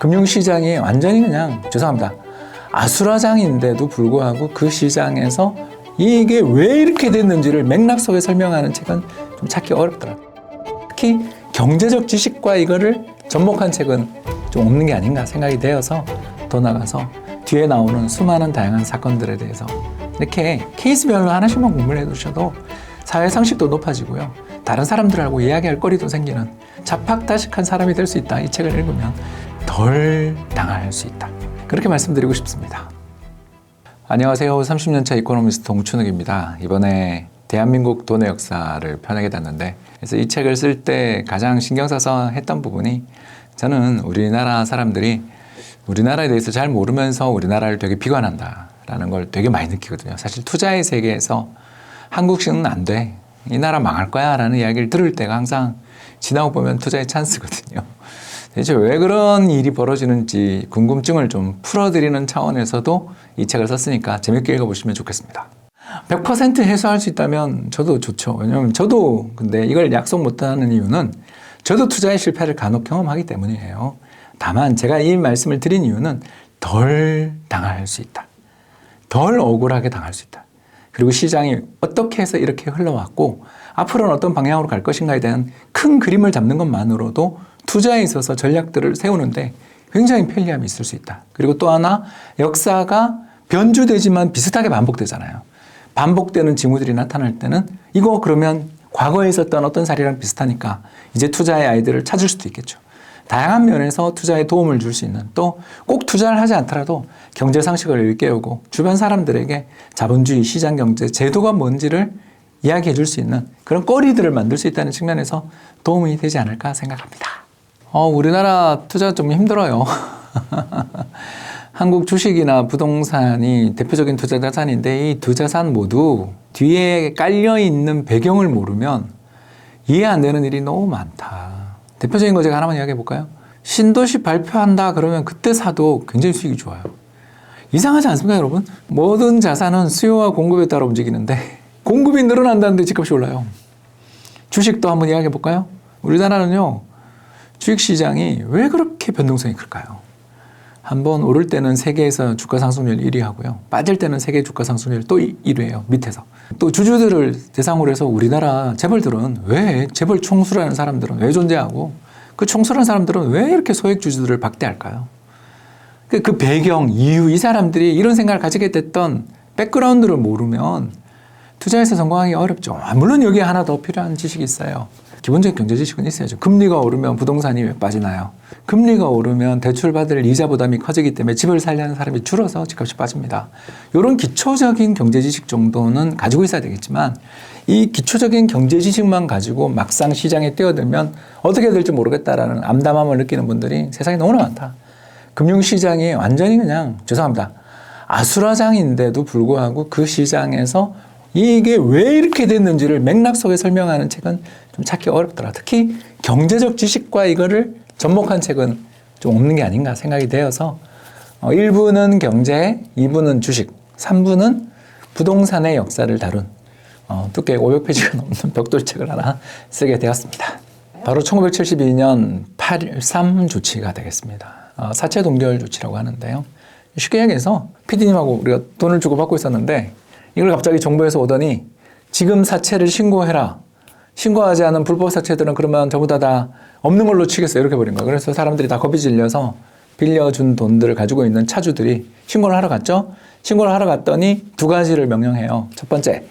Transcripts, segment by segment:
금융시장이 완전히 그냥 죄송합니다. 아수라장인데도 불구하고 그 시장에서 이게 왜 이렇게 됐는지를 맥락 속에 설명하는 책은 좀 찾기 어렵더라고요. 특히 경제적 지식과 이거를 접목한 책은 좀 없는 게 아닌가 생각이 되어서 더 나가서 뒤에 나오는 수많은 다양한 사건들에 대해서 이렇게 케이스별로 하나씩만 공부를 해두셔도 사회상식도 높아지고요. 다른 사람들하고 이야기할 거리도 생기는 자팍다식한 사람이 될 수 있다. 이 책을 읽으면 덜 당할 수 있다. 그렇게 말씀드리고 싶습니다. 안녕하세요. 30년차 이코노미스트 동춘욱입니다. 이번에 대한민국 돈의 역사를 펴내게 됐는데 그래서 이 책을 쓸 때 가장 신경 써서 했던 부분이 저는 우리나라 사람들이 우리나라에 대해서 잘 모르면서 우리나라를 되게 비관한다라는 걸 되게 많이 느끼거든요. 사실 투자의 세계에서 한국식은 안 돼. 이 나라 망할 거야 라는 이야기를 들을 때가 항상 지나고 보면 투자의 찬스거든요. 대체 왜 그런 일이 벌어지는지 궁금증을 좀 풀어드리는 차원에서도 이 책을 썼으니까 재밌게 읽어보시면 좋겠습니다. 100% 해소할 수 있다면 저도 좋죠. 왜냐하면 저도 근데 이걸 약속 못하는 이유는 저도 투자의 실패를 간혹 경험하기 때문이에요. 다만 제가 이 말씀을 드린 이유는 덜 당할 수 있다. 덜 억울하게 당할 수 있다. 그리고 시장이 어떻게 해서 이렇게 흘러왔고 앞으로는 어떤 방향으로 갈 것인가에 대한 큰 그림을 잡는 것만으로도 투자에 있어서 전략들을 세우는데 굉장히 편리함이 있을 수 있다. 그리고 또 하나 역사가 변주되지만 비슷하게 반복되잖아요. 반복되는 징후들이 나타날 때는 이거 그러면 과거에 있었던 어떤 사례랑 비슷하니까 이제 투자의 아이들을 찾을 수도 있겠죠. 다양한 면에서 투자에 도움을 줄 수 있는 또 꼭 투자를 하지 않더라도 경제 상식을 일깨우고 주변 사람들에게 자본주의 시장 경제 제도가 뭔지를 이야기해 줄 수 있는 그런 거리들을 만들 수 있다는 측면에서 도움이 되지 않을까 생각합니다. 우리나라 투자 좀 힘들어요. 한국 주식이나 부동산이 대표적인 투자 자산인데 이 두 자산 모두 뒤에 깔려있는 배경을 모르면 이해 안 되는 일이 너무 많다. 대표적인 거 제가 하나만 이야기해 볼까요? 신도시 발표한다 그러면 그때 사도 굉장히 수익이 좋아요. 이상하지 않습니까, 여러분? 모든 자산은 수요와 공급에 따라 움직이는데 공급이 늘어난다는데 집값이 올라요. 주식도 한번 이야기해 볼까요? 우리나라는요, 주식시장이 왜 그렇게 변동성이 클까요? 한번 오를 때는 세계에서 주가 상승률 1위 하고요. 빠질 때는 세계 주가 상승률 또 1위예요. 밑에서. 또 주주들을 대상으로 해서 우리나라 재벌들은 왜 재벌 총수라는 사람들은 왜 존재하고 그 총수라는 사람들은 왜 이렇게 소액 주주들을 박대할까요? 그 배경, 이유, 이 사람들이 이런 생각을 가지게 됐던 백그라운드를 모르면 투자에서 성공하기 어렵죠. 물론 여기에 하나 더 필요한 지식이 있어요. 기본적인 경제 지식은 있어야죠. 금리가 오르면 부동산이 왜 빠지나요? 금리가 오르면 대출받을 이자 부담이 커지기 때문에 집을 살려는 사람이 줄어서 집값이 빠집니다. 이런 기초적인 경제 지식 정도는 가지고 있어야 되겠지만 이 기초적인 경제 지식만 가지고 막상 시장에 뛰어들면 어떻게 될지 모르겠다라는 암담함을 느끼는 분들이 세상에 너무나 많다. 금융시장이 완전히 그냥 죄송합니다. 아수라장인데도 불구하고 그 시장에서 이게 왜 이렇게 됐는지를 맥락 속에 설명하는 책은 좀 찾기 어렵더라. 특히 경제적 지식과 이거를 접목한 책은 좀 없는 게 아닌가 생각이 되어서 1부는 경제, 2부는 주식, 3부는 부동산의 역사를 다룬 두께 500페이지가 넘는 벽돌책을 하나 쓰게 되었습니다. 바로 1972년 8.13 조치가 되겠습니다. 사채 동결 조치라고 하는데요. 쉽게 얘기해서 PD님하고 우리가 돈을 주고 받고 있었는데 이걸 갑자기 정부에서 오더니 지금 사채를 신고해라. 신고하지 않은 불법 사채들은 그러면 전부 다 없는 걸로 치겠어. 이렇게 버린 거예요. 그래서 사람들이 다 겁이 질려서 빌려준 돈들을 가지고 있는 차주들이 신고를 하러 갔죠. 신고를 하러 갔더니 두 가지를 명령해요. 첫 번째,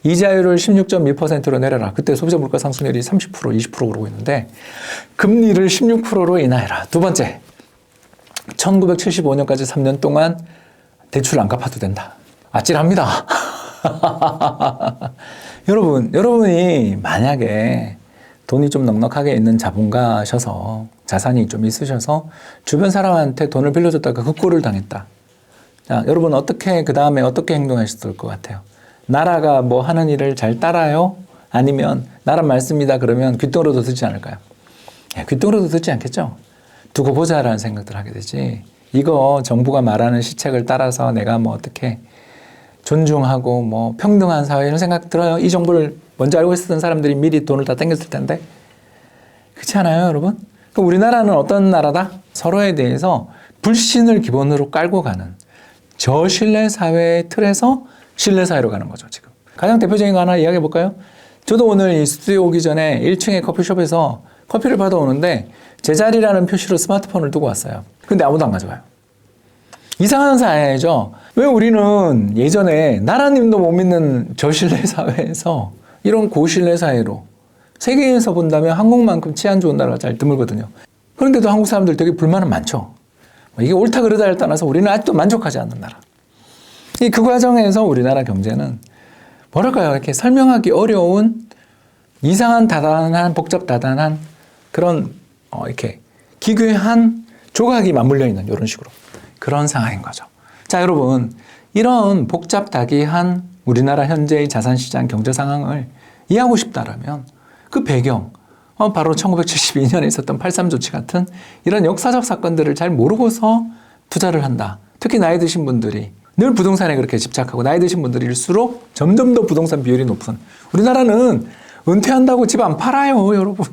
이자율을 16.2%로 내려라. 그때 소비자 물가 상승률이 30%, 20% 그러고 있는데 금리를 16%로 인하해라. 두 번째, 1975년까지 3년 동안 대출 안 갚아도 된다. 아찔합니다. 여러분이 만약에 돈이 좀 넉넉하게 있는 자본가셔서 자산이 좀 있으셔서 주변 사람한테 돈을 빌려줬다가 그 꼴을 당했다. 자, 여러분 그 다음에 어떻게 행동하셨을 것 같아요? 나라가 뭐 하는 일을 잘 따라요? 아니면 나라 말씀이다 그러면 귓등으로도 듣지 않을까요? 귓등으로도 듣지 않겠죠? 두고 보자라는 생각들 하게 되지. 이거 정부가 말하는 시책을 따라서 내가 뭐 어떻게 존중하고 뭐 평등한 사회 이런 생각 들어요. 이 정보를 먼저 알고 있었던 사람들이 미리 돈을 다 땡겼을 텐데. 그렇지 않아요, 여러분? 그러니까 우리나라는 어떤 나라다? 서로에 대해서 불신을 기본으로 깔고 가는 저신뢰 사회의 틀에서 신뢰 사회로 가는 거죠, 지금. 가장 대표적인 거 하나 이야기해 볼까요? 저도 오늘 이 스튜디오 오기 전에 1층에 커피숍에서 커피를 받아오는데 제자리라는 표시로 스마트폰을 두고 왔어요. 근데 아무도 안 가져가요. 이상한 사회죠. 왜 우리는 예전에 나라님도 못 믿는 저신뢰 사회에서 이런 고신뢰 사회로 세계에서 본다면 한국만큼 치안 좋은 나라가 잘 드물거든요. 그런데도 한국 사람들 되게 불만은 많죠. 이게 옳다 그르다를 떠나서 우리는 아직도 만족하지 않는 나라. 그 과정에서 우리나라 경제는 뭐랄까요? 이렇게 설명하기 어려운 이상한 다단한 복잡 다단한 그런 이렇게 기괴한 조각이 맞물려 있는 이런 식으로 그런 상황인 거죠. 자, 여러분, 이런 복잡다기한 우리나라 현재의 자산시장 경제 상황을 이해하고 싶다라면 그 배경, 바로 1972년에 있었던 8.3 조치 같은 이런 역사적 사건들을 잘 모르고서 투자를 한다. 특히 나이 드신 분들이 늘 부동산에 그렇게 집착하고 나이 드신 분들일수록 점점 더 부동산 비율이 높은 우리나라는 은퇴한다고 집 안 팔아요, 여러분.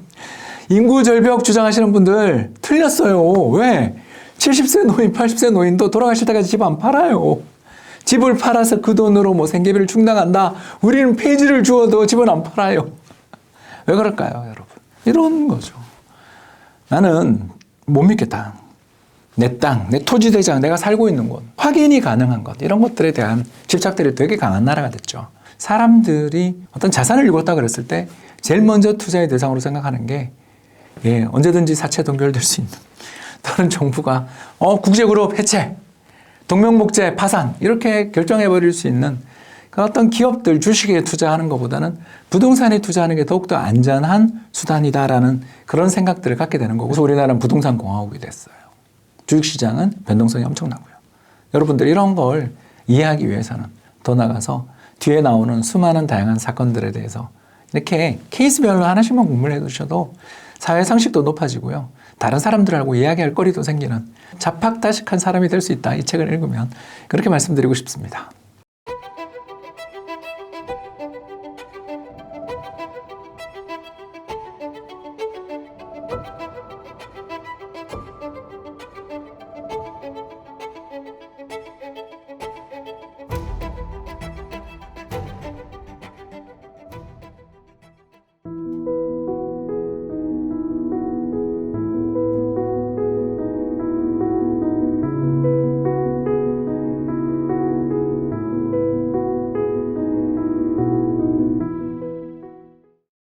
인구 절벽 주장하시는 분들 틀렸어요. 왜? 70세 노인, 80세 노인도 돌아가실 때까지 집 안 팔아요. 집을 팔아서 그 돈으로 뭐 생계비를 충당한다. 우리는 폐지를 주어도 집은 안 팔아요. 왜 그럴까요, 여러분? 이런 거죠. 나는 못 믿겠다. 내 땅, 내 토지 대장, 내가 살고 있는 곳, 확인이 가능한 것, 이런 것들에 대한 집착들이 되게 강한 나라가 됐죠. 사람들이 어떤 자산을 읽었다 그랬을 때 제일 먼저 투자의 대상으로 생각하는 게 언제든지 사채 동결될 수 있는 다른 정부가 국제그룹 해체, 동명목재 파산 이렇게 결정해버릴 수 있는 그 어떤 기업들 주식에 투자하는 것보다는 부동산에 투자하는 게 더욱더 안전한 수단이다라는 그런 생각들을 갖게 되는 거고, 그래서 우리나라는 부동산 공화국이 됐어요. 주식시장은 변동성이 엄청나고요. 여러분들 이런 걸 이해하기 위해서는 더 나가서 뒤에 나오는 수많은 다양한 사건들에 대해서 이렇게 케이스별로 하나씩만 공부를 해두셔도 사회 상식도 높아지고요. 다른 사람들하고 이야기할 거리도 생기는 잡학다식한 사람이 될 수 있다. 이 책을 읽으면 그렇게 말씀드리고 싶습니다.